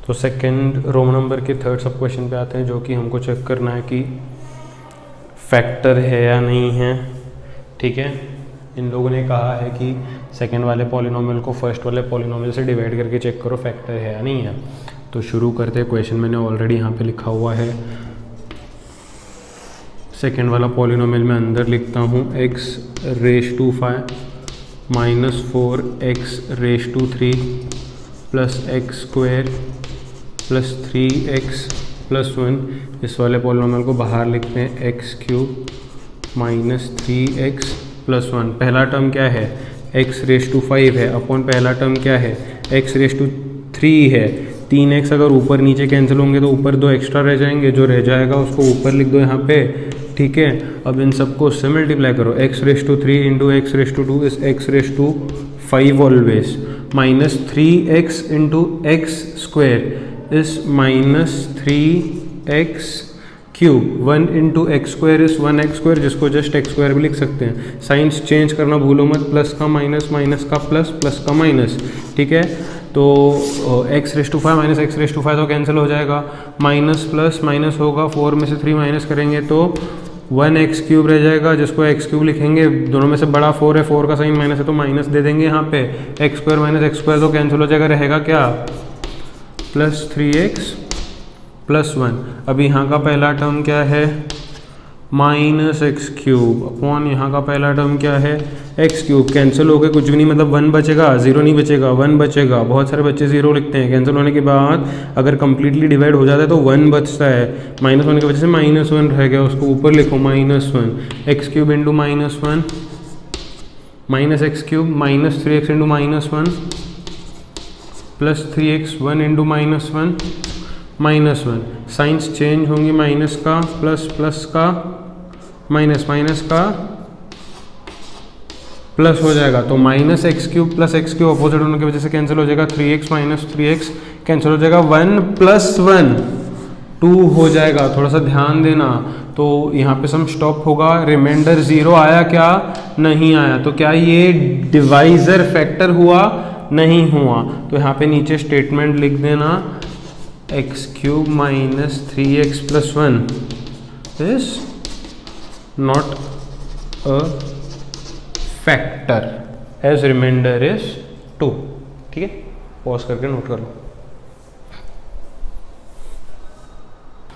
तो सेकंड रोम नंबर के थर्ड सब क्वेश्चन पे आते हैं, जो कि हमको चेक करना है कि फैक्टर है या नहीं है। ठीक है, इन लोगों ने कहा है कि सेकंड वाले पॉलिनोमियल को फर्स्ट वाले पॉलिनोमियल से डिवाइड करके चेक करो फैक्टर है या नहीं है। तो शुरू करते हैं। क्वेश्चन मैंने ऑलरेडी यहाँ पे लिखा हुआ है। सेकंड वाला पॉलिनोमियल मैं अंदर लिखता हूँ x raise to 5 minus 4x raise to 3 plus x square plus 3x plus 1। इस वाले पॉलिनोमियल को बाहर लिखते हैं x cube minus 3x plus 1। पहला टर्म क्या है, x रेज टू 5 है, अपॉन पहला टर्म क्या है, x रेज टू 3 है। 3x अगर ऊपर नीचे कैंसिल होंगे तो ऊपर 2 एक्स्ट्रा रह जाएंगे, जो रह जाएगा उसको ऊपर लिख दो यहाँ पे। ठीक है, अब इन सबको उससे मल्टीप्लाई करो। x raise to 3 into x raise to 2 is x raise to 5 always, minus 3x into x square is minus 3x cube. 1 into x square is 1x square, जिसको जस्ट x स्क्वायर भी लिख सकते हैं। Science change करना भूलो मत, plus का minus, minus का प्लस, प्लस का माइनस। ठीक है, तो x raise to 5 minus x raise to 5 तो कैंसिल हो जाएगा, माइनस प्लस माइनस होगा, 4 में से 3 माइनस करेंगे तो 1x क्यूब रह जाएगा, जिसको x क्यूब लिखेंगे। दोनों में से बड़ा 4 है, 4 का साइन माइनस है तो माइनस दे देंगे यहाँ पे। x square minus x square तो कैंसिल हो जाएगा, रहेगा क्या, प्लस 3x प्लस 1। अब यहाँ का पहला टर्म क्या है, माइनस एक्स क्यूब, अपॉन यहाँ का पहला टर्म क्या है, एक्स क्यूब। कैंसिल हो गए, कुछ भी नहीं, मतलब 1 बचेगा, 0 नहीं बचेगा, 1 बचेगा। बहुत सारे बच्चे 0 लिखते हैं। कैंसिल होने के बाद अगर कंप्लीटली डिवाइड हो जाता है तो 1 बचता है, माइनस होने की वजह से माइनस 1 रह गया, उसको ऊपर लिखो minus 1। X cube into minus 1 minus x cube minus 3x into minus 1 plus 3x 1 into minus 1 minus 1। Science change होंगी, माइनस का प्लस, प्लस का माइनस, माइनस का प्लस हो जाएगा। तो minus x cube plus x cube opposite होने की वजह से कैंसिल हो जाएगा, 3x माइनस 3x कैंसिल हो जाएगा, 1 प्लस 1 2 हो जाएगा। थोड़ा सा ध्यान देना, तो यहाँ पे सम स्टॉप होगा, रिमाइंडर 0 आया क्या, नहीं आया। तो क्या ये डिवाइजर फैक्टर हुआ, नहीं हुआ। तो यहाँ पे नीचे स्टेटमेंट लिख देना, x cube minus 3x plus 1 is not a factor as remainder is 2। ठीक है, पॉज करके नोट कर लो।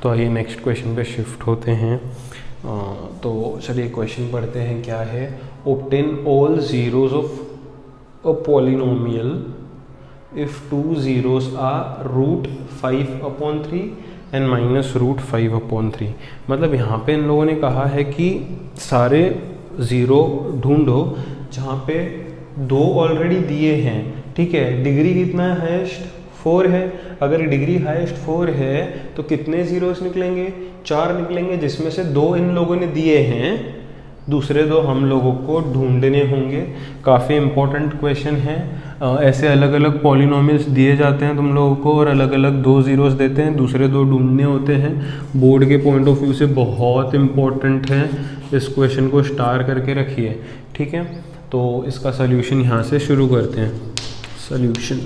तो आइए नेक्स्ट क्वेश्चन पे शिफ्ट होते हैं। तो चलिए क्वेश्चन पढ़ते हैं, क्या है, obtain all zeros of a polynomial if 2 zeros are root 5/3 and minus root 5/3। मतलब यहाँ पे इन लोगों ने कहा है कि सारे ज़ीरो ढूंढो जहाँ पे 2 ऑलरेडी दिए हैं। ठीक है, डिग्री कितना है, हाईएस्ट 4 है। अगर डिग्री हाईएस्ट 4 है तो कितने ज़ीरोस निकलेंगे, 4 निकलेंगे, जिसमें से 2 इन लोगों ने दिए हैं, दूसरे 2 हम लोगों को ढूंढने होंगे। काफ़ी इंपॉर्टेंट क्वेश्चन है। ऐसे अलग अलग पॉलिनोमियल्स दिए जाते हैं तुम लोगों को और अलग अलग 2 ज़ीरोस देते हैं, दूसरे 2 ढूंढने होते हैं। बोर्ड के पॉइंट ऑफ व्यू से बहुत इंपॉर्टेंट है, इस क्वेश्चन को स्टार करके रखिए। ठीक है, तो इसका सल्यूशन यहाँ से शुरू करते हैं। सल्यूशन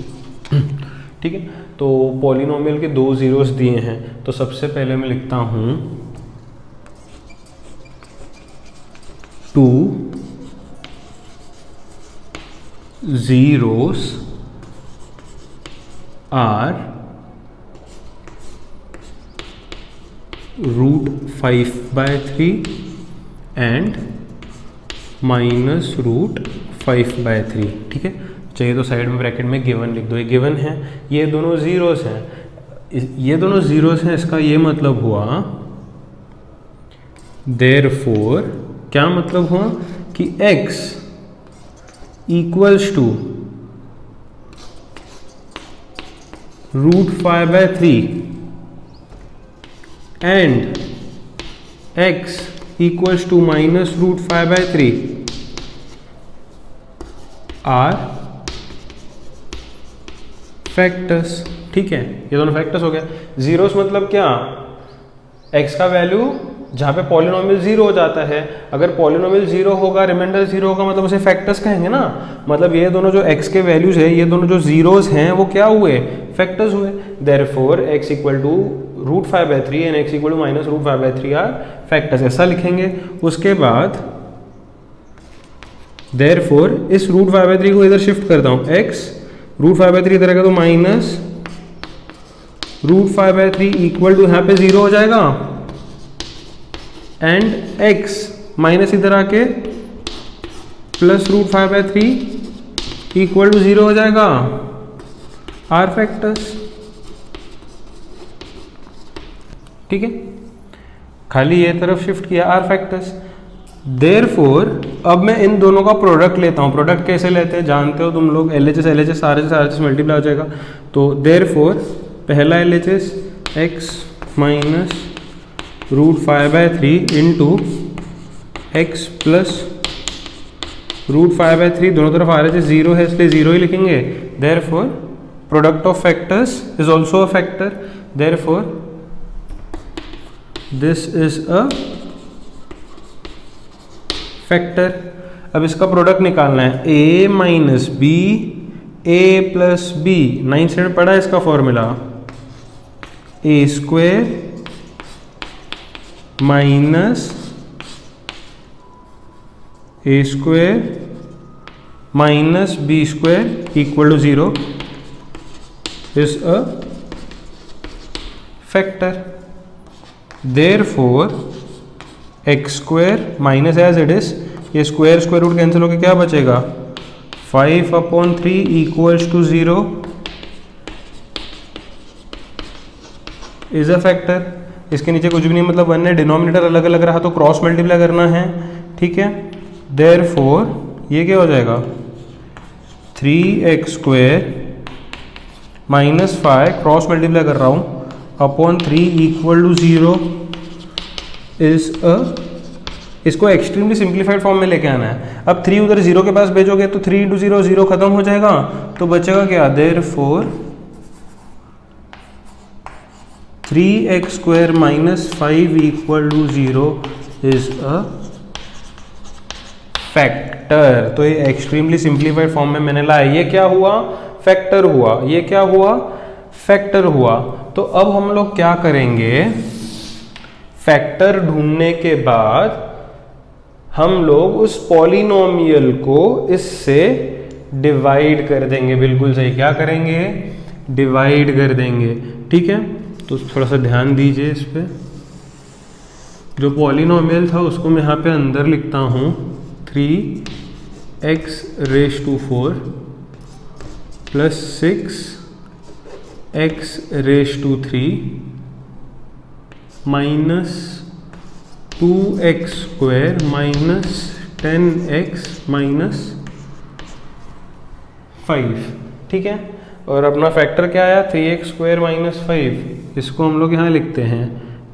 ठीक है, तो पॉलिनोमियल के 2 ज़ीरोस दिए हैं, तो सबसे पहले मैं लिखता हूँ 2 zeros are root 5/3 and minus root 5/3। ठीक है, चाहिए तो साइड में ब्रैकेट में गिवन लिख दो। ये गिवन है, ये दोनों ज़ीरोस हैं, ये दोनों ज़ीरोस हैं। इसका ये मतलब हुआ, therefore क्या मतलब हुआ कि x equals to root 5/3 and x equals to minus root 5/3 are factors. ठीक है, ये दोनों फैक्टर्स हो गया। जीरोस मतलब क्या, x का वैल्यू जहाँ पे पॉलिनोमियल जीरो हो जाता है। अगर पॉलिनोमियल जीरो होगा, रिमाइंडर जीरो होगा, मतलब उसे फैक्टर्स कहेंगे ना। मतलब ये दोनों जो x के वैल्यूज है, ये दोनों जो जीरोस हैं वो क्या हुए, फैक्टर्स हुए। Therefore x equal to √5/3 and x equal to -√5/3 are factors, ऐसा लिखेंगे। उसके बाद देयरफॉर इस √5/3 को इधर शिफ्ट करता हूँ, x √5/3 इधर का तो -√5/3 इक्वल टू यहाँ पे जीरो हो जाएगा, एंड x माइनस इधर आके प्लस √5/3 इक्वल टू जीरो हो जाएगा, आर फैक्टर्स। ठीक है, खाली ये तरफ शिफ्ट किया, आर फैक्टर्स। देयरफॉर अब मैं इन दोनों का प्रोडक्ट लेता हूं। प्रोडक्ट कैसे लेते हैं जानते हो तुम लोग, LHS LHS RHS मल्टीप्लाई हो जाएगा। तो देयरफॉर पहला LHS x minus √5/3 into x plus √5/3, दोनों तरफ RHS जीरो है इसलिए जीरो ही लिखेंगे। Therefore product of factors is also a factor, therefore this is a factor. अब इसका प्रोडक्ट निकालना है, a minus b a plus b, 9th standard पढ़ा है इसका formula, a² minus a² minus b² equal to 0 is a factor. Therefore x² minus as it is, ये square root cancel होकर क्या बचेगा, 5/3 equals to 0 is a factor. इसके नीचे कुछ भी नहीं, मतलब 1 है, डिनोमिनेटर अलग अलग रहा तो क्रॉस मल्टीप्लाई करना है। ठीक है, देयरफॉर ये क्या हो जाएगा, 3x² माइनस 5 क्रॉस मल्टीप्लाई कर रहा हूँ upon 3 equal to 0 is a, इसको एक्सट्रीमली सिंप्लीफाइड फॉर्म में लेके आना है। अब 3 उधर 0 के पास भेजोगे तो 3 × 0 0 खत्म हो जाएगा, तो बचेगा क्या, therefore 3x² minus 5 equal to 0 is a factor. तो ये एक्सट्रीमली सिंप्लीफाइड फॉर्म में मैंने लाया, ये क्या हुआ, फैक्टर हुआ। ये क्या हुआ, फैक्टर हुआ। तो अब हम लोग क्या करेंगे, फैक्टर ढूंढने के बाद हम लोग उस पॉलिनोमियल को इससे डिवाइड कर देंगे। बिल्कुल सही, क्या करेंगे, डिवाइड कर देंगे। ठीक है, तो थोड़ा सा ध्यान दीजिए इस पे। जो पॉलिनोमियल था उसको मैं यहाँ पे अंदर लिखता हूँ, 3x⁴ plus 6x⁵ minus 2x² minus 10x minus 5। ठीक है, और अपना फैक्टर क्या आया, 3x² माइनस 5। इसको हम लोग यहाँ लिखते हैं।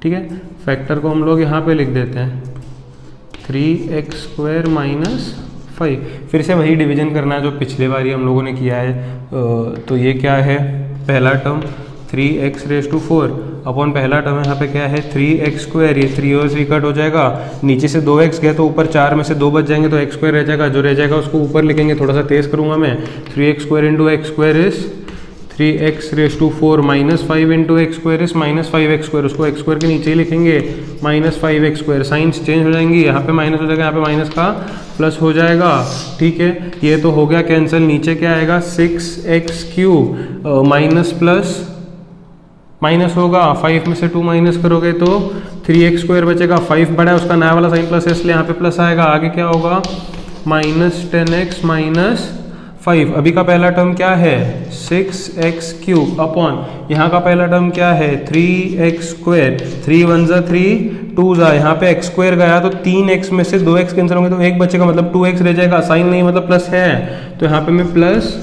ठीक है, फैक्टर को हम लोग यहाँ पे लिख देते हैं, 3x² माइनस 5। फिर से वही डिवीजन करना है जो पिछले बारी हम लोगों ने किया है। तो ये क्या है, पहला टर्म 3x⁴ अपॉन पहला टर्म यहाँ पे क्या है, 3x²। ये 3 और 3 कट हो जाएगा, नीचे से 2x गया तो ऊपर 4 में से 2 बच जाएंगे तो x² रह जाएगा। जो रह जाएगा उसको ऊपर लिखेंगे, थोड़ा सा तेज करूँगा मैं। 3x² into x² is 3x⁴ minus 5 into x² is minus 5x²। उसको x² के नीचे ही लिखेंगे, माइनस 5x²। साइंस चेंज हो जाएंगी, यहाँ पे माइनस हो जाएगा, यहाँ पे माइनस का प्लस हो जाएगा। ठीक है, ये तो हो गया कैंसिल। नीचे क्या आएगा, 6x³ माइनस प्लस माइनस होगा, 5 में से 2 माइनस करोगे तो 3x² बचेगा। 5 बड़ा है, उसका नया वाला साइन प्लस है इसलिए यहाँ पे प्लस आएगा। आगे क्या होगा, माइनस 10x माइनस 5। अभी का पहला टर्म क्या है, 6x³ अपॉन यहाँ का पहला टर्म क्या है, 3x²। 3 × 1 = 3, 2 × यहाँ पे x² गया तो 3x में से 2x कैंसिल होंगे तो 1 बचेगा, मतलब 2x रह जाएगा। साइन नहीं मतलब प्लस है, तो यहाँ पे मैं प्लस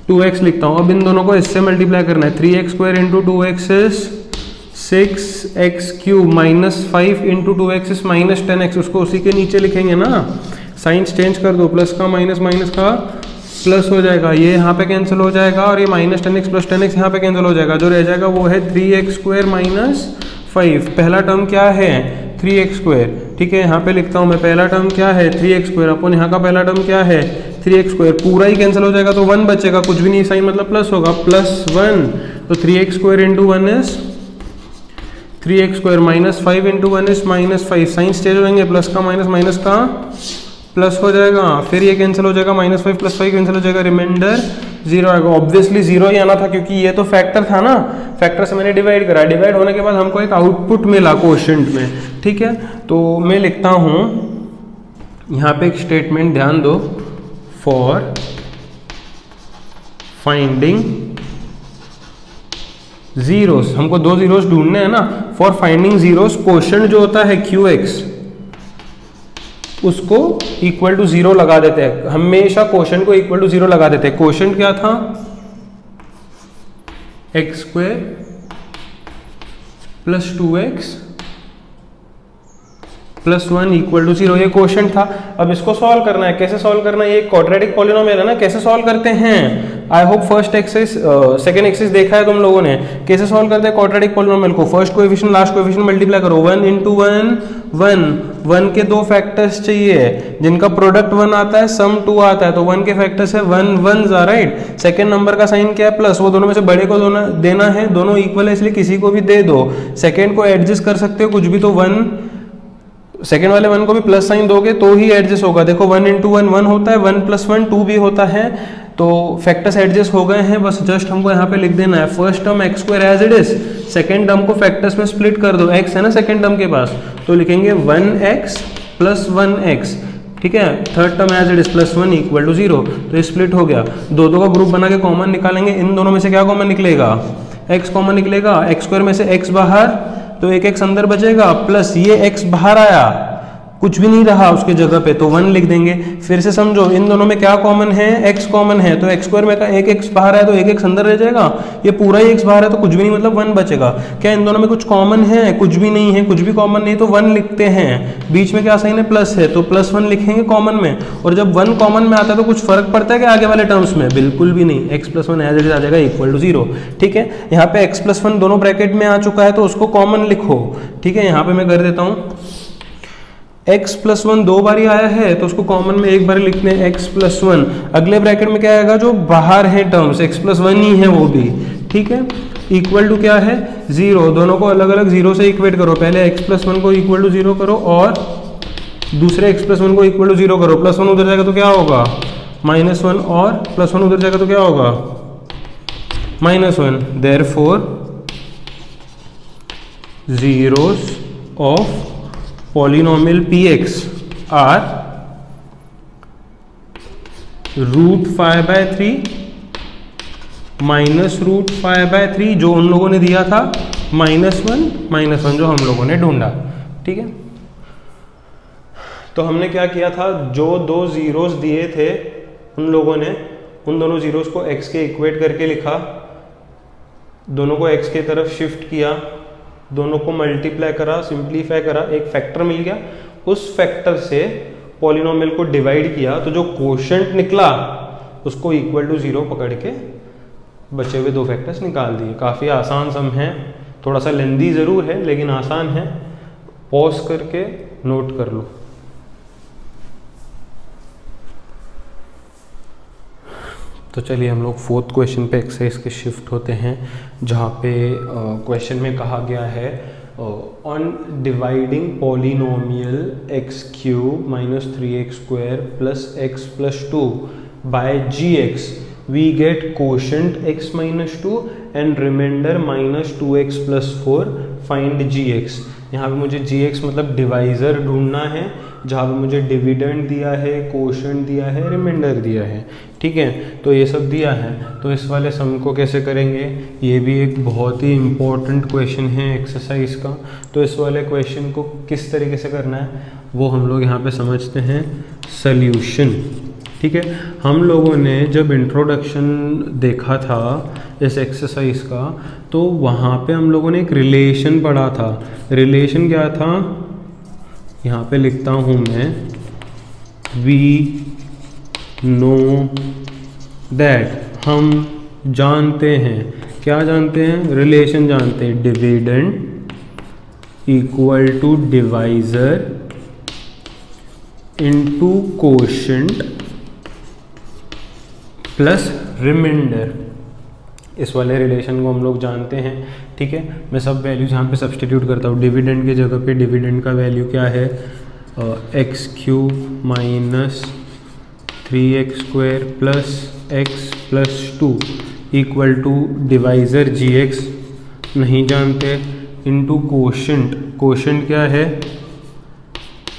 2x लिखता हूँ। अब इन दोनों को इससे मल्टीप्लाई करना है, 3x² into 2x is 6x³ minus 5 into 2x is minus 10x। उसको उसी के नीचे लिखेंगे ना, साइंस चेंज कर दो, प्लस का माइनस, माइनस का प्लस हो जाएगा। ये यहाँ पे कैंसिल हो जाएगा और ये माइनस 10x प्लस 10x यहाँ पे कैंसिल हो जाएगा। जो रह जाएगा वो है 3x² माइनस 5। पहला टर्म क्या है, 3x²। ठीक है, यहाँ पे लिखता हूँ मैं, पहला टर्म क्या है 3x² अपन यहाँ का पहला टर्म क्या है 3x², पूरा ही कैंसिल हो जाएगा तो 1 बचेगा, कुछ भी नहीं, साइन मतलब प्लस होगा, +1, तो 3x² into 1 is 3x², -5 into 1 is -5, sign change हो जाएंगे, प्लस का माइनस का प्लस हो जाएगा, फिर ये कैंसिल हो जाएगा, -5 + 5 कैंसिल हो जाएगा, रिमाइंडर 0 आएगा। ऑब्वियसली 0 ही आना था क्योंकि ये तो फैक्टर था ना, फैक्टर से मैंने डिवाइड करा, डिवाइड होने के बाद हमको एक आउटपुट मिला क्वोशंट में। ठीक है, तो मैं लिखता हूँ यहाँ पे एक स्टेटमेंट ध्यान दो, फॉर फाइंडिंग जीरोस, हमको 2 जीरोस ढूंढने हैं ना, फॉर फाइंडिंग जीरोस क्वोशंट जो होता है QX उसको इक्वल टू 0 लगा देते हैं, हमेशा क्वोशंट को इक्वल टू 0 लगा देते हैं। क्वोशंट क्या था x² + 2x + 1 = 0, ये क्वोशंट था। अब इसको सॉल्व करना है, कैसे सॉल्व करना है, ये क्वाड्रेटिक पॉलिनोमियल है ना, कैसे सॉल्व करते हैं, I hope first axis second axis देखा है तुम लोगों ने, कैसे सॉल्व करते हैं क्वाड्रेटिक पॉलिनोमियल को, first coefficient last coefficient multiply करो, 1 × 1 1 के 2 फैक्टर्स चाहिए जिनका प्रोडक्ट 1 आता है, सम 2 आता है, तो 1 के फैक्टर्स है 1 1 राइट। सेकंड नंबर का साइन क्या है प्लस, वो दोनों में से बड़े को देना है, दोनों इक्वल है इसलिए किसी को भी दे दो, सेकंड को एडजस्ट कर सकते हो कुछ भी, तो 1 सेकेंड वाले 1 को भी प्लस साइन दोगे तो ही एडजस्ट होगा, देखो 1 × 1 1 होता है, 1 + 1 2 भी होता है, तो फैक्टर्स एडजस्ट हो गए हैं, बस जस्ट हमको यहाँ पे लिख देना है first term x² as it is, second term को फैक्टर्स में स्प्लिट कर दो, x है ना सेकेंड टर्म के पास, तो लिखेंगे 1x + 1x, ठीक है, third term as it is +1 = 0, तो ये स्प्लिट हो गया, दो का ग्रुप बना के कॉमन निकालेंगे, इन दोनों में से क्या कॉमन निकलेगा, x कॉमन निकलेगा, x² में से x बाहर तो एक x अंदर बचेगा, प्लस ये x बाहर आया, कुछ भी नहीं रहा उसके जगह पे, तो 1 लिख देंगे। फिर से समझो, इन दोनों में क्या कॉमन है, x कॉमन है, तो x² में का एक x बाहर है तो एक x अंदर रह जाएगा, ये पूरा ही x बाहर है तो कुछ भी नहीं, मतलब 1 बचेगा। क्या इन दोनों में कुछ कॉमन है, कुछ भी नहीं है, कुछ भी कॉमन नहीं तो 1 लिखते हैं, बीच में क्या साइन है प्लस है तो +1 लिखेंगे कॉमन में, और जब 1 कॉमन में आता है तो कुछ फर्क पड़ता है क्या आगे वाले टर्म्स में, बिल्कुल भी नहीं, x + 1 एज इट इज आ जाएगा =0। ठीक है, यहाँ पे x + 1 दोनों ब्रैकेट में आ चुका है तो उसको कॉमन लिखो। ठीक है, यहाँ पे मैं कर देता हूँ, x + 1 2 बार ही आया है तो उसको कॉमन में एक बार लिखते हैं x + 1, अगले ब्रैकेट में क्या आएगा, जो बाहर है टर्म्स x + 1 ही है वो भी, ठीक है, इक्वल टू क्या है 0, दोनों को अलग अलग 0 से इक्वेट करो, पहले x + 1 को इक्वल टू 0 करो और दूसरे x + 1 को इक्वल टू 0 करो, +1 उधर जाएगा तो क्या होगा -1 और +1 उधर जाएगा तो क्या होगा -1, therefore zeros of polynomial px are √5/3 -√5/3 जो उन लोगों ने दिया था, -1 जो हम लोगों ने ढूंढा। ठीक है, तो हमने क्या किया था, जो 2 जीरोस दिए थे उन लोगों ने उन दोनों जीरोस को x के इक्वेट करके लिखा, दोनों को x की तरफ शिफ्ट किया, दोनों को मल्टीप्लाई करा, सिंप्लीफाई करा, एक फैक्टर मिल गया, उस फैक्टर से पॉलिनोमियल को डिवाइड किया, तो जो क्वोशंट निकला उसको इक्वल टू 0 पकड़ के बचे हुए 2 फैक्टर्स निकाल दिए। काफ़ी आसान सम है, थोड़ा सा लेंदी ज़रूर है लेकिन आसान है, पॉज करके नोट कर लो। तो चलिए हम लोग 4th क्वेश्चन पे एक्सरसाइज के शिफ्ट होते हैं, जहाँ पे क्वेश्चन में कहा गया है on dividing polynomial x³ - 3x² + x + 2 by gx we get quotient x - 2 and remainder -2x + 4, find gx। यहाँ पे मुझे gx मतलब डिवाइज़र ढूंढना है, जहाँ पे मुझे डिविडेंड दिया है, क्वोशंट दिया है, रिमाइंडर दिया है। ठीक है, तो ये सब दिया है, तो इस वाले सम को कैसे करेंगे, ये भी एक बहुत ही इम्पोर्टेंट क्वेश्चन है एक्सरसाइज का। तो इस वाले क्वेश्चन को किस तरीके से करना है वो हम लोग यहाँ पे समझते हैं, सल्यूशन। ठीक है, हम लोगों ने जब इंट्रोडक्शन देखा था इस एक्सरसाइज का, तो वहाँ पे हम लोगों ने एक रिलेशन पढ़ा था। रिलेशन क्या था, यहाँ पे लिखता हूँ मैं, वी नो दैट, हम जानते हैं, क्या जानते हैं, रिलेशन जानते हैं, dividend equal to divisor into quotient plus remainder. इस वाले रिलेशन को हम लोग जानते हैं, ठीक है। मैं सब वैल्यूज यहाँ पे सब्सटीट्यूट करता हूँ। डिविडेंड की जगह पे डिविडेंड का वैल्यू क्या है, x cube minus 3x square plus x plus 2 equal to divisor gx नहीं जानते, इनटू कोशेंट। कोशेंट क्या है,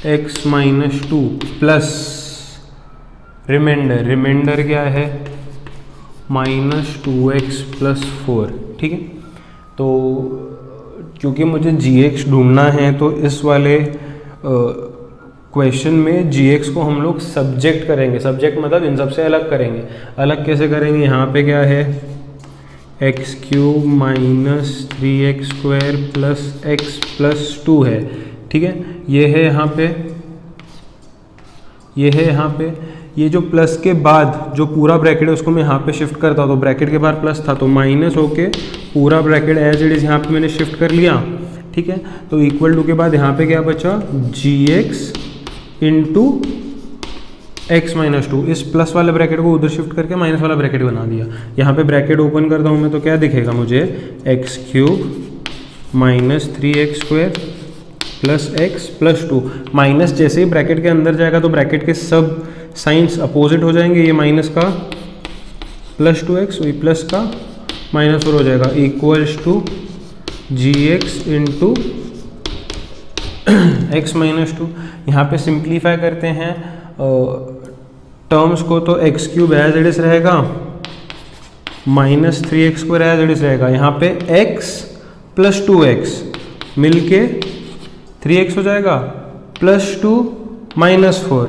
x minus 2 plus remainder. Remainder क्या है, माइनस 2x प्लस 4, ठीक है। तो क्योंकि मुझे gx ढूंढना है तो इस वाले क्वेश्चन में gx को हम लोग सब्जेक्ट करेंगे। सब्जेक्ट मतलब इन सबसे अलग करेंगे। अलग कैसे करेंगे, यहाँ पे क्या है, x cube minus 3x square plus x plus 2 है, ठीक है। ये है यहाँ पे, ये है यहाँ पे। ये जो प्लस के बाद जो पूरा ब्रैकेट है उसको मैं यहाँ पे शिफ्ट करता हूँ, तो ब्रैकेट के बाद प्लस था तो माइनस होके पूरा ब्रैकेट एज इट इज़ यहाँ पे मैंने शिफ्ट कर लिया, ठीक है। तो इक्वल टू के बाद यहाँ पे क्या बचा, gx इंटू एक्स माइनस 2। इस प्लस वाले ब्रैकेट को उधर शिफ्ट करके माइनस वाला ब्रैकेट बना दिया। यहाँ पे ब्रैकेट ओपन करता हूँ मैं तो क्या दिखेगा मुझे, x cube minus 3x square plus x plus 2। Minus जैसे ही ब्रैकेट के अंदर जाएगा तो ब्रैकेट के सब साइंस अपोजिट हो जाएंगे। ये माइनस का प्लस 2x, वही प्लस का माइनस 4 हो जाएगा, equals to gx into X minus 2। यहाँ पे सिंप्लीफाई करते हैं टर्म्स को, तो X cube as it is रहेगा, minus 3x square as it is रहेगा। यहाँ पे x प्लस 2x मिलके 3x हो जाएगा, प्लस 2 माइनस 4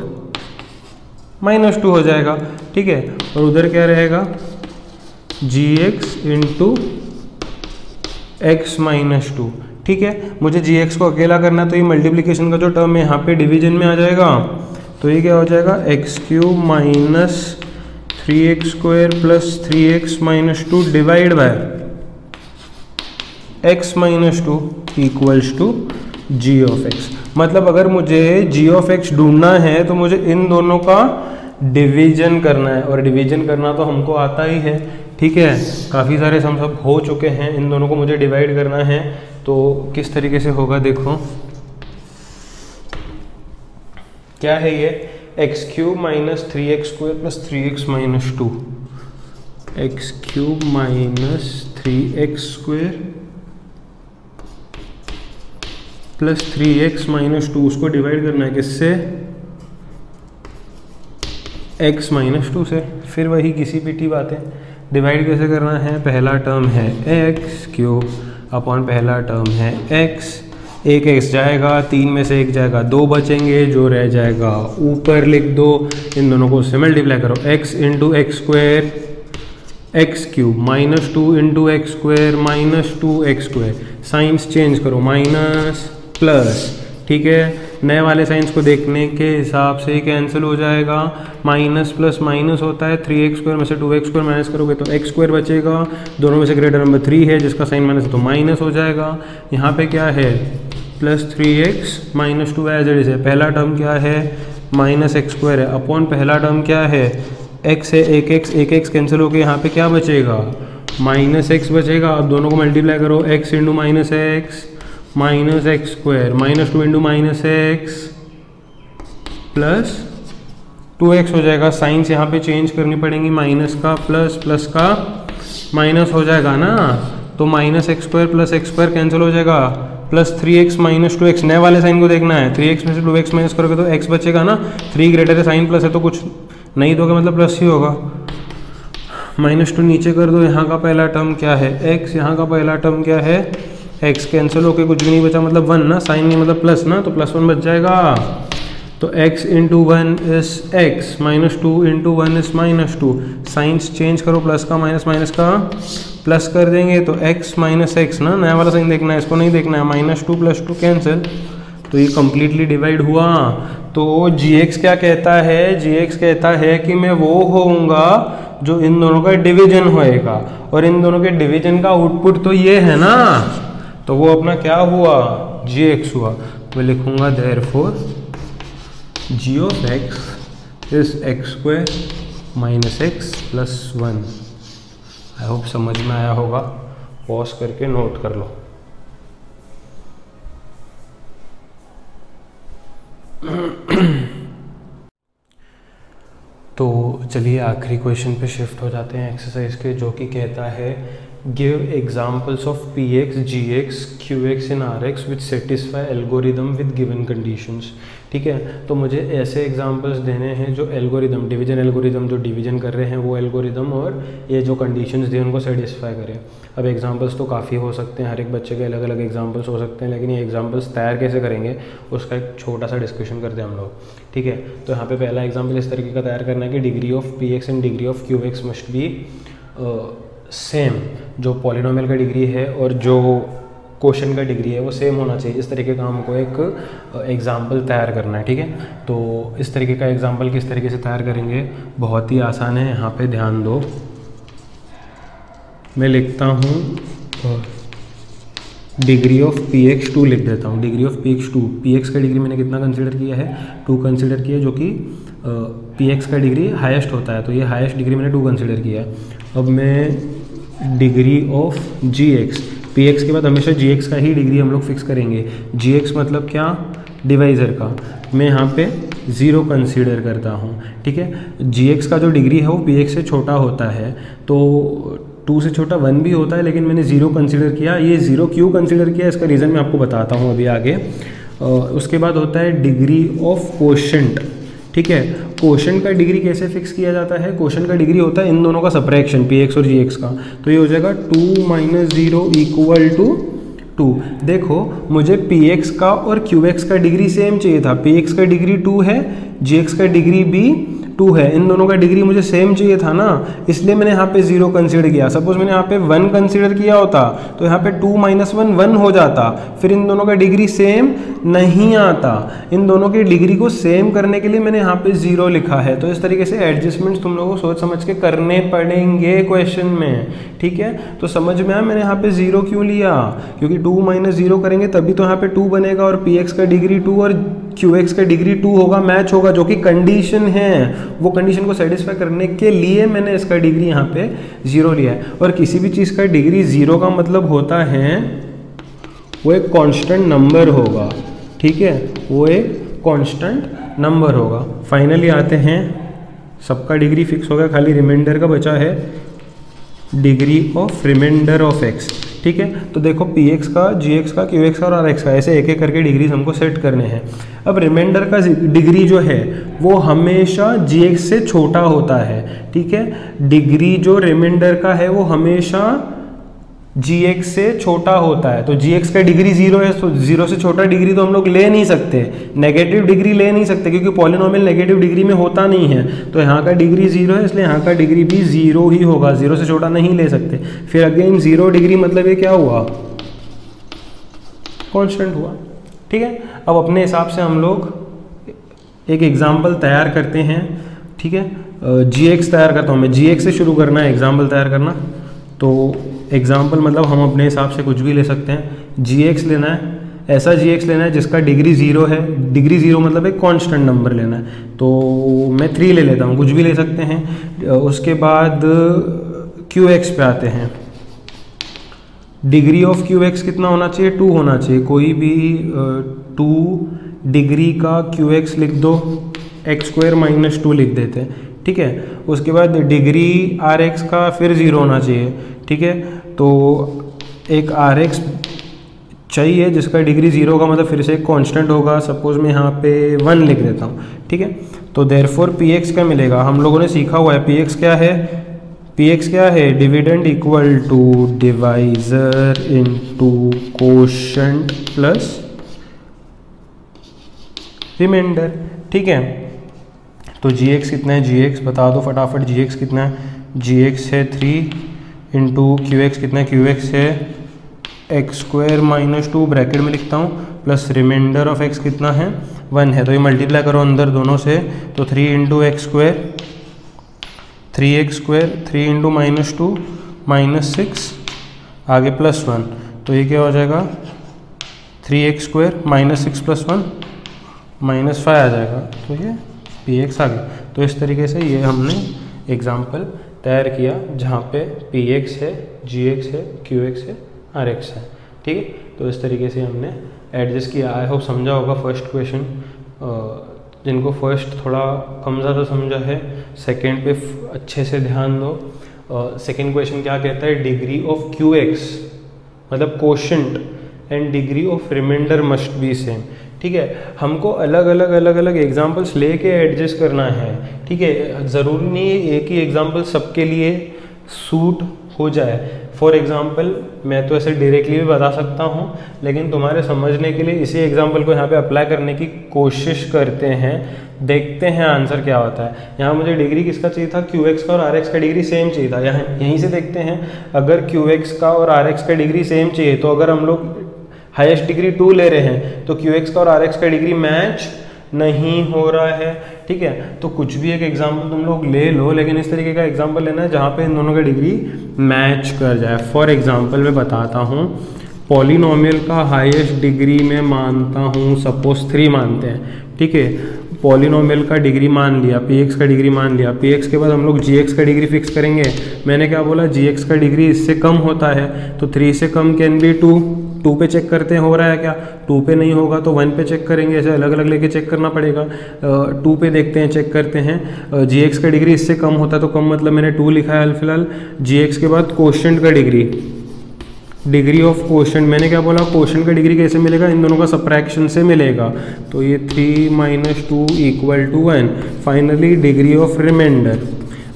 माइनस 2 हो जाएगा, ठीक है। और उधर क्या रहेगा, gx इंटू एक्स माइनस 2, ठीक है। मुझे gx को अकेला करना है तो ये मल्टीप्लिकेशन का जो टर्म है यहाँ पे डिवीजन में आ जाएगा। तो ये क्या हो जाएगा, x cube minus 3x square plus 3x minus 2 divide by x minus 2 equals to g of x। मतलब अगर मुझे g ऑफ x ढूंढना है तो मुझे इन दोनों का डिवीजन करना है, और डिवीजन करना तो हमको आता ही है, ठीक है। काफ़ी सारे सम सब हो चुके हैं, इन दोनों को मुझे डिवाइड करना है। तो किस तरीके से होगा देखो, क्या है ये, x cube minus 3x square plus 3x minus 2, x cube minus 3x square plus 3x minus 2, उसको डिवाइड करना है किससे, x माइनस 2 से। फिर वही घिसी पिटी बातें, डिवाइड कैसे करना है, पहला टर्म है एक्स क्यूब अपॉन पहला टर्म है x, एक x जाएगा, 3 में से 1 जाएगा, 2 बचेंगे, जो रह जाएगा ऊपर लिख दो, इन दोनों को से मल्टीप्लाई करो, x into x square x cube minus 2 into x square minus 2x square, science change करो, माइनस प्लस, ठीक है। नए वाले साइंस को देखने के हिसाब से कैंसिल हो जाएगा, माइनस प्लस माइनस होता है, 3x स्क्वायर में से 2x स्क्वायर माइनस करोगे तो x स्क्वायर बचेगा, दोनों में से ग्रेटर नंबर 3 है जिसका साइन माइनस है तो माइनस हो जाएगा। यहाँ पे क्या है, plus 3x minus 2 as it is है। पहला टर्म क्या है, माइनस एक्स स्क्वायर है, अपॉन पहला टर्म क्या है, x है, एक x कैंसिल होकर यहाँ पे क्या बचेगा, माइनस x बचेगा। अब दोनों को मल्टीप्लाई करो, x into minus x minus x square minus 2 into minus x plus 2x हो जाएगा। साइंस यहाँ पे चेंज करनी पड़ेंगी, माइनस का प्लस, प्लस का माइनस हो जाएगा ना, तो minus x square plus x square cancel हो जाएगा, प्लस 3x माइनस 2x। नए वाले साइन को देखना है, 3x में से 2x माइनस करोगे तो x बचेगा ना, 3 ग्रेटर है, साइन प्लस है तो कुछ नहीं दोगे मतलब प्लस ही होगा। माइनस 2 नीचे कर दो, यहाँ का पहला टर्म क्या है x, यहाँ का पहला टर्म क्या है x, कैंसिल होके कुछ भी नहीं बचा मतलब 1 ना, साइन नहीं मतलब प्लस ना, तो प्लस 1 बच जाएगा। तो x into 1 is x, minus 2 into 1 is minus 2, science change करो, प्लस का माइनस, माइनस का प्लस कर देंगे तो x माइनस एक्स ना, नया वाला साइन देखना है, इसको नहीं देखना है, माइनस 2 प्लस 2 कैंसिल, तो ये कम्प्लीटली डिवाइड हुआ। तो gx क्या कहता है, gx कहता है कि मैं वो होऊंगा जो इन दोनों का डिवीजन होएगा, और इन दोनों के डिवीजन का आउटपुट तो ये है ना, तो वो अपना क्या हुआ, जी एक्स हुआ, मैं लिखूँगा therefore g of x is x square minus x plus 1। I hope समझ में आया होगा, पॉज करके नोट कर लो। तो चलिए आखिरी क्वेश्चन पे शिफ्ट हो जाते हैं एक्सरसाइज के, जो कि कहता है give examples of p x g x q x in r x which satisfy algorithm with given conditions. ठीक है, तो मुझे ऐसे एग्जाम्पल्स देने हैं जो एल्गोरिदम, डिवीजन एल्गोरिदम जो डिवीजन कर रहे हैं वो एल्गोरिदम, और ये जो कंडीशंस दिए उनको सेटिस्फाई करें। अब एग्जाम्पल्स तो काफ़ी हो सकते हैं, हर एक बच्चे के अलग अलग एग्जाम्पल्स हो सकते हैं, लेकिन ये एग्जाम्पल्स तैयार कैसे करेंगे उसका एक छोटा सा डिस्कशन करते हैं हम लोग। ठीक है, तो यहाँ पे पहला एग्जाम्पल इस तरीके का तैयार करना है कि degree of p x and degree of Q x must be same. जो पॉलिनोमियल का डिग्री है और जो क्वेश्चन का डिग्री है वो सेम होना चाहिए। इस तरीके का हमको एक एग्जाम्पल तैयार करना है। ठीक है, तो इस तरीके का एग्जाम्पल किस तरीके से तैयार करेंगे, बहुत ही आसान है, यहाँ पे ध्यान दो। मैं लिखता हूँ डिग्री ऑफ पी एक्स 2 लिख देता हूँ, degree of p x 2। P x का डिग्री मैंने कितना कंसिडर किया है, 2 कंसिडर किया, जो कि पी एक्स का डिग्री हाईएस्ट होता है, तो ये हाईएस्ट डिग्री मैंने 2 कंसिडर किया है। अब मैं degree of g x, p x के बाद हमेशा जी एक्स का ही डिग्री हम लोग फिक्स करेंगे। जी एक्स मतलब क्या, डिवाइज़र का, मैं यहाँ पे 0 कंसीडर करता हूँ। ठीक है, जी एक्स का जो डिग्री है वो पी एक्स से छोटा होता है, तो 2 से छोटा 1 भी होता है, लेकिन मैंने 0 कंसीडर किया। ये 0 क्यों कंसीडर किया, इसका रीज़न मैं आपको बताता हूँ अभी आगे। उसके बाद होता है डिग्री ऑफ कोशेंट। ठीक है, कोशेंट का डिग्री कैसे फिक्स किया जाता है, कोशेंट का डिग्री होता है इन दोनों का सब्ट्रैक्शन, पी एक्स और जी एक्स का, तो ये हो जाएगा 2 - 0 = 2। देखो मुझे पी एक्स का और क्यू एक्स का डिग्री सेम चाहिए था, पी एक्स का डिग्री 2 है, जी एक्स का डिग्री भी 2 है, इन दोनों का डिग्री मुझे सेम चाहिए था ना, इसलिए मैंने यहाँ पे 0 कंसीडर किया। सपोज मैंने यहाँ पे 1 कंसीडर किया होता तो यहाँ पे 2 - 1 1 हो जाता, फिर इन दोनों का डिग्री सेम नहीं आता। इन दोनों की डिग्री को सेम करने के लिए मैंने यहाँ पे 0 लिखा है। तो इस तरीके से एडजस्टमेंट्स तुम लोगों को सोच समझ के करने पड़ेंगे क्वेश्चन में। ठीक है, तो समझ में आया मैंने यहाँ पे 0 क्यों लिया, क्योंकि 2 - 0 करेंगे तभी तो यहाँ पे 2 बनेगा, और पी एक्स का डिग्री 2 और क्यू एक्स का डिग्री 2 होगा, मैच होगा, जो कि कंडीशन है। वो कंडीशन को सेटिस्फाई करने के लिए मैंने इसका डिग्री यहाँ पे 0 लिया है। और किसी भी चीज़ का डिग्री 0 का मतलब होता है वो एक कांस्टेंट नंबर होगा। ठीक है, वो एक कांस्टेंट नंबर होगा। फाइनली आते हैं, सबका डिग्री फिक्स हो गया, खाली रिमाइंडर का बचा है degree of remainder of x. ठीक है, तो देखो पी एक्स का, जी एक्स का, क्यू एक्स का और आर एक्स का, ऐसे एक एक करके डिग्रीज हमको सेट करने हैं। अब रिमाइंडर का डिग्री जो है वो हमेशा जी एक्स से छोटा होता है। ठीक है, डिग्री जो रिमाइंडर का है वो हमेशा जी एक्स से छोटा होता है। तो जी एक्स का डिग्री 0 है, तो 0 से छोटा डिग्री तो हम लोग ले नहीं सकते, नेगेटिव डिग्री ले नहीं सकते, क्योंकि पॉलिनोमियल नेगेटिव डिग्री में होता नहीं है। तो यहाँ का डिग्री 0 है, इसलिए यहाँ का डिग्री भी 0 ही होगा, 0 से छोटा नहीं ले सकते। फिर अगेन 0 डिग्री मतलब ये क्या हुआ, कांस्टेंट हुआ। ठीक है, अब अपने हिसाब से हम लोग एक एग्जाम्पल तैयार करते हैं। ठीक है, जी एक्स तैयार करता हूँ मैं, जी एक्स से शुरू करना है एग्जाम्पल तैयार करना। तो एग्जाम्पल मतलब हम अपने हिसाब से कुछ भी ले सकते हैं। जी एक्स लेना है, ऐसा जी एक्स लेना है जिसका डिग्री 0 है, डिग्री 0 मतलब एक कांस्टेंट नंबर लेना है। तो मैं 3 ले लेता हूँ, कुछ भी ले सकते हैं। उसके बाद क्यू एक्स पे आते हैं। डिग्री ऑफ क्यू एक्स कितना होना चाहिए, 2 होना चाहिए। कोई भी 2 डिग्री का क्यू एक्स लिख दो, x² - 2 लिख देते हैं। ठीक है, उसके बाद डिग्री आर एक्स का फिर 0 होना चाहिए। ठीक है, तो एक आर एक्स चाहिए जिसका डिग्री 0 का मतलब फिर से एक कांस्टेंट होगा। सपोज मैं यहाँ पे 1 लिख देता हूँ। ठीक है, तो देयरफॉर पी एक्स क्या मिलेगा, हम लोगों ने सीखा हुआ है पी एक्स क्या है, पी एक्स क्या है, dividend equal to divisor into quotient plus remainder. ठीक है, तो जी एक्स कितना है, जी एक्स बता दो फटाफट, जी एक्स कितना है, जी एक्स है 3 इंटू क्यू एक्स कितना है, क्यू एक्स है x² - 2 ब्रैकेट में लिखता हूँ, प्लस रिमाइंडर ऑफ x कितना है 1 है। तो ये मल्टीप्लाई करो अंदर दोनों से, तो 3 इंटू x², 3x², 3 इंटू -2 -6, आगे +1, तो ये क्या हो जाएगा 3x² माइनस 6 + 1 -5 आ जाएगा, तो ये px आ गया। तो इस तरीके से ये हमने एग्जाम्पल तैयार किया जहाँ पे px है, gx है, qx है, rx है, ठीक है। तो इस तरीके से हमने एडजस्ट किया। आई होप समझा होगा फर्स्ट क्वेश्चन। जिनको फर्स्ट थोड़ा कम ज़्यादा समझा है, सेकंड पे अच्छे से ध्यान दो। सेकंड क्वेश्चन क्या कहता है, डिग्री ऑफ qx मतलब quotient and degree of remainder must be same, ठीक है। हमको अलग अलग एग्जांपल्स लेके एडजस्ट करना है, ठीक है। ज़रूरी नहीं है एक ही एग्जांपल सबके लिए सूट हो जाए। फॉर एग्जांपल मैं तो ऐसे डायरेक्टली भी बता सकता हूँ, लेकिन तुम्हारे समझने के लिए इसी एग्जांपल को यहाँ पे अप्लाई करने की कोशिश करते हैं, देखते हैं आंसर क्या होता है। यहाँ मुझे डिग्री किसका चाहिए था, qx का और rx का डिग्री सेम चाहिए था। यहाँ यहीं से देखते हैं, अगर qx का और rx का डिग्री सेम चाहिए तो अगर हम लोग हाईएस्ट डिग्री 2 ले रहे हैं तो qx का और rx का डिग्री मैच नहीं हो रहा है, ठीक है। तो कुछ भी एक एग्जांपल तुम लोग ले लो, लेकिन इस तरीके का एग्जांपल लेना है जहाँ पे इन दोनों का डिग्री मैच कर जाए। फॉर एग्जांपल मैं बताता हूँ, पॉलिनोमियल का हाईएस्ट डिग्री में मानता हूँ, सपोज 3 मानते हैं, ठीक है। पॉलिनोमियल का डिग्री मान लिया, px का डिग्री मान लिया, px के बाद हम लोग gx का डिग्री फिक्स करेंगे। मैंने क्या बोला, gx का डिग्री इससे कम होता है, तो 3 से कम कैन बी 2 पे चेक करते हैं हो रहा है क्या, 2 पे नहीं होगा तो 1 पे चेक करेंगे, ऐसे अलग अलग लेके चेक करना पड़ेगा। 2 पे देखते हैं, चेक करते हैं, gx का डिग्री इससे कम होता है, तो कम मतलब मैंने 2 लिखा है फिलहाल। gx के बाद कोशेंट का डिग्री ऑफ कोशेंट, मैंने क्या बोला, कोशेंट का डिग्री कैसे मिलेगा, इन दोनों का सब्ट्रैक्शन से मिलेगा, तो ये 3 - 2 = 1। फाइनली डिग्री ऑफ रिमाइंडर,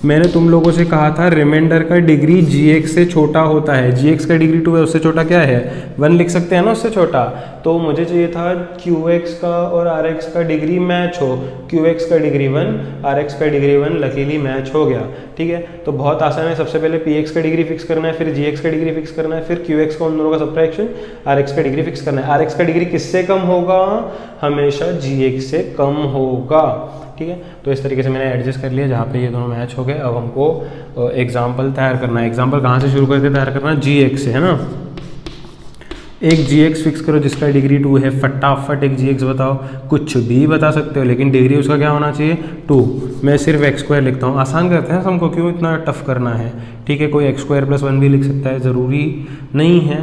मैंने तुम लोगों से कहा था रिमाइंडर का डिग्री gx से छोटा होता है, gx का डिग्री 2 है, उससे छोटा क्या है 1 लिख सकते हैं ना, उससे छोटा। तो मुझे चाहिए था qx का और rx का डिग्री मैच हो, qx का डिग्री 1, rx का डिग्री 1, लकीली मैच हो गया, ठीक है। तो बहुत आसान है, सबसे पहले px का डिग्री फिक्स करना है, फिर gx का डिग्री फिक्स करना है, फिर qx का उन दोनों का सब्ट्रैक्शन, rx का डिग्री फिक्स करना है। rx का डिग्री किससे कम होगा, हमेशा gx से कम होगा, ठीक है। तो इस तरीके से मैंने एडजस्ट कर लिया जहाँ पे ये दोनों मैच हो गए। अब हमको एग्जाम्पल तैयार करना है। एग्जाम्पल कहाँ से शुरू करके तैयार करना है, gx से, है ना। एक gx फिक्स करो जिसका डिग्री 2 है, फटाफट एक gx बताओ, कुछ भी बता सकते हो लेकिन डिग्री उसका क्या होना चाहिए 2। मैं सिर्फ x² लिखता हूँ, आसान करते हैं हमको, क्यों इतना टफ करना है, ठीक है। कोई x² + 1 भी लिख सकता है, ज़रूरी नहीं है,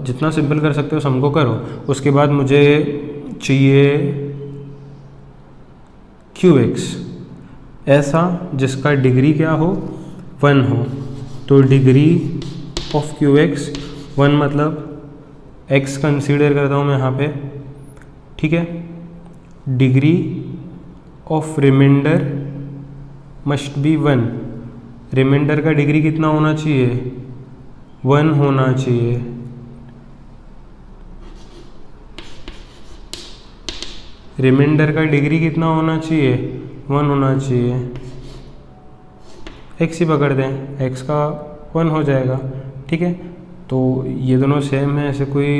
जितना सिंपल कर सकते हो हमको करो। उसके बाद मुझे चाहिए qx ऐसा जिसका डिग्री क्या हो 1 हो, तो डिग्री ऑफ qx 1 मतलब x कंसीडर करता हूँ मैं यहाँ पे, ठीक है। Degree of remainder must be 1, remainder का डिग्री कितना होना चाहिए 1 होना चाहिए, रिमाइंडर का डिग्री कितना होना चाहिए 1 होना चाहिए। x ही पकड़ दें, x का 1 हो जाएगा, ठीक है। तो ये दोनों सेम है, ऐसे कोई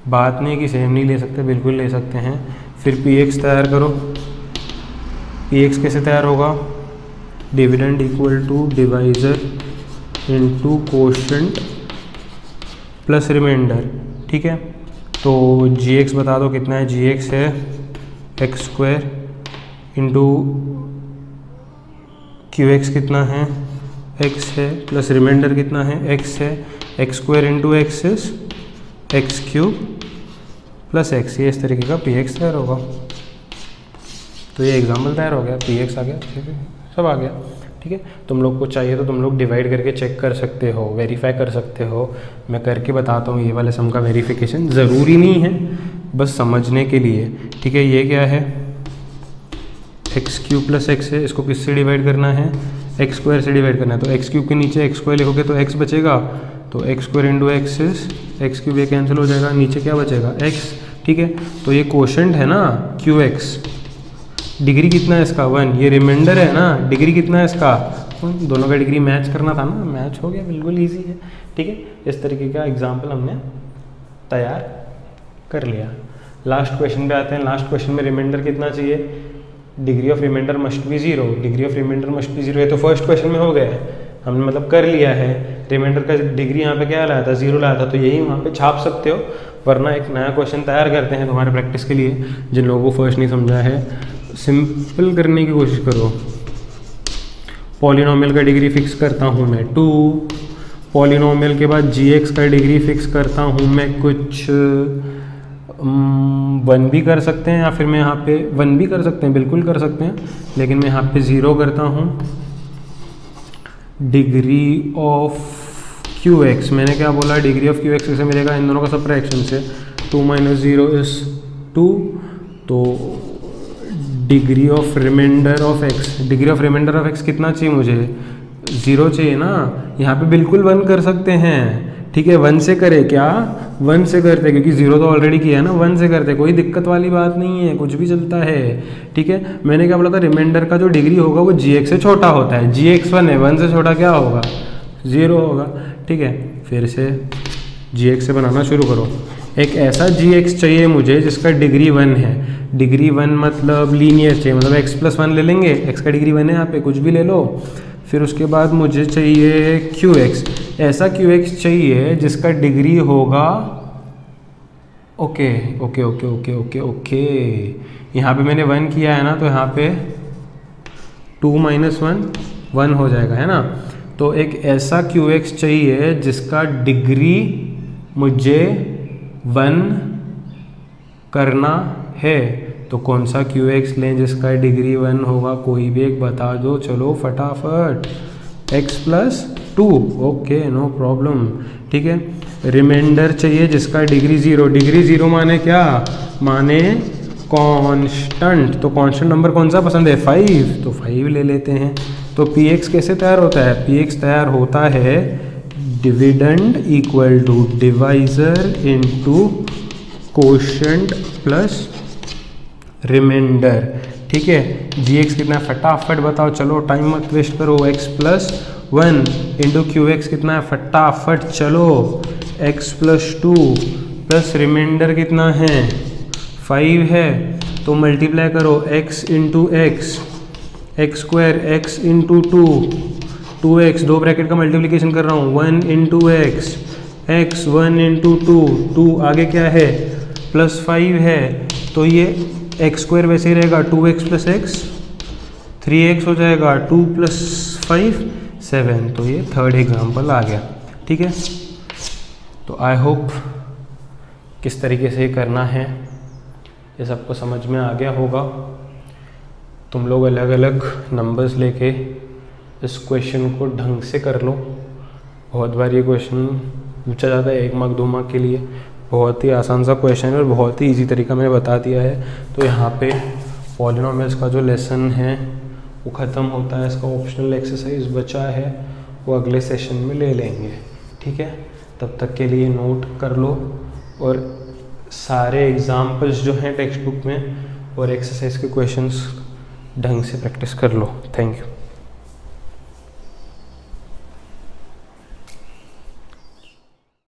बात नहीं कि सेम नहीं ले सकते, बिल्कुल ले सकते हैं। फिर px तैयार करो, px कैसे तैयार होगा, dividend equal to divisor into quotient plus remainder, ठीक है। तो gx बता दो कितना है, gx है x² इंटू qx कितना है x है, प्लस रिमाइंडर कितना है x है, x² into x is x³ plus x, ये इस तरीके का px तैयार होगा। तो ये एग्जाम्पल तैयार हो गया, px आ गया, सब आ गया, ठीक है। तुम लोग को चाहिए तो तुम लोग डिवाइड करके चेक कर सकते हो, वेरीफाई कर सकते हो, मैं करके बताता हूँ। ये वाले सम का वेरिफिकेशन ज़रूरी नहीं है, बस समझने के लिए, ठीक है। ये क्या है x³ प्लस x है, इसको किससे डिवाइड करना है x² से डिवाइड करना है, तो x³ के नीचे x² लिखोगे तो x बचेगा, तो x² into x is x³ ये कैंसिल हो जाएगा, नीचे क्या बचेगा x, ठीक है। तो ये कोशेंट है ना qx, डिग्री कितना है इसका 1, ये रिमाइंडर है ना, डिग्री कितना है इसका 1, दोनों का डिग्री मैच करना था ना, मैच हो गया, बिल्कुल इजी है, ठीक है। इस तरीके का एग्जाम्पल हमने तैयार कर लिया। लास्ट क्वेश्चन पे आते हैं। लास्ट क्वेश्चन में रिमाइंडर कितना चाहिए, degree of remainder must be 0, degree of remainder must be 0, ये तो फर्स्ट क्वेश्चन में हो गया है, हमने मतलब कर लिया है। रिमाइंडर का डिग्री यहाँ पे क्या लाया था 0 लाया था, तो यही वहाँ पे छाप सकते हो, वरना एक नया क्वेश्चन तैयार करते हैं तुम्हारे प्रैक्टिस के लिए, जिन लोगों को फर्स्ट नहीं समझा है। सिंपल करने की कोशिश करो। पॉलिनोमियल का डिग्री फिक्स करता हूँ मैं 2, पॉलिनोमियल के बाद gx का डिग्री फिक्स करता हूँ मैं कुछ 1 भी कर सकते हैं, या फिर मैं यहाँ पे 1 भी कर सकते हैं, बिल्कुल कर सकते हैं, लेकिन मैं यहाँ पे 0 करता हूँ। डिग्री ऑफ qx, मैंने क्या बोला, डिग्री ऑफ qx कैसे मिलेगा, इन दोनों का सब्ट्रैक्शन से। 2 - 0 इज 2, तो degree of remainder of x, degree of remainder of x कितना चाहिए मुझे, 0 चाहिए ना। यहाँ पे बिल्कुल 1 कर सकते हैं, ठीक है। 1 से करे क्या, 1 से करते, क्योंकि 0 तो ऑलरेडी किया है ना, 1 से करते, कोई दिक्कत वाली बात नहीं है, कुछ भी चलता है, ठीक है। मैंने क्या बोला था, रिमाइंडर का जो डिग्री होगा वो gx से छोटा होता है, gx 1 है, 1 से छोटा क्या होगा, 0 होगा, ठीक है। फिर से gx से बनाना शुरू करो। एक ऐसा gx चाहिए मुझे जिसका डिग्री 1 है, डिग्री 1 मतलब लीनियर चाहिए, मतलब x+1 ले लेंगे, x का डिग्री 1 है, यहाँ पे कुछ भी ले लो। फिर उसके बाद मुझे चाहिए qx, ऐसा qx चाहिए जिसका डिग्री होगा, okay okay okay okay okay okay, यहाँ पे मैंने 1 किया है ना, तो यहाँ पे 2 - 1 1 हो जाएगा, है ना। तो एक ऐसा qx चाहिए जिसका डिग्री मुझे 1 करना है, तो कौन सा qx लें जिसका डिग्री 1 होगा, कोई भी एक बता दो, चलो फटाफट। x+2, ओके नो प्रॉब्लम, ठीक है। रिमाइंडर चाहिए जिसका डिग्री 0, डिग्री 0 माने क्या, माने कांस्टेंट, तो कांस्टेंट नंबर कौन सा पसंद है, 5, तो 5 ले लेते हैं। तो px कैसे तैयार होता है, px तैयार होता है dividend equal to divisor into quotient plus remainder, ठीक है। gx कितना है फटाफट बताओ, चलो टाइम मत वेस्ट करो। x+1 इंटू qx कितना है, फटाफट चलो, x+2 प्लस रिमाइंडर कितना है, 5 है, तो मल्टीप्लाई करो, x into x, x² x into 2, 2x, 2 bracket का मल्टीप्लिकेशन कर रहा हूँ, 1 इंटू x, x 1 इंटू 2, 2 आगे क्या है, +5 है, तो ये x² वैसे ही रहेगा, 2x + x 3x हो जाएगा, 2 + 5 7, तो ये थर्ड एग्जाम्पल आ गया, ठीक है। तो आई होप किस तरीके से करना है ये सबको समझ में आ गया होगा। तुम लोग अलग अलग नंबर्स लेके इस क्वेश्चन को ढंग से कर लो। बहुत बार ये क्वेश्चन पूछा जाता है 1 मार्क 2 मार्क के लिए, बहुत ही आसान सा क्वेश्चन है और बहुत ही इजी तरीका मैंने बता दिया है। तो यहाँ पे पॉलिनोमियल्स का जो लेसन है वो ख़त्म होता है, इसका ऑप्शनल एक्सरसाइज बचा है वो अगले सेशन में ले लेंगे, ठीक है। तब तक के लिए नोट कर लो और सारे एग्जाम्पल्स जो हैं टेक्स्ट बुक में और एक्सरसाइज के क्वेश्चंस ढंग से प्रैक्टिस कर लो। Thank you.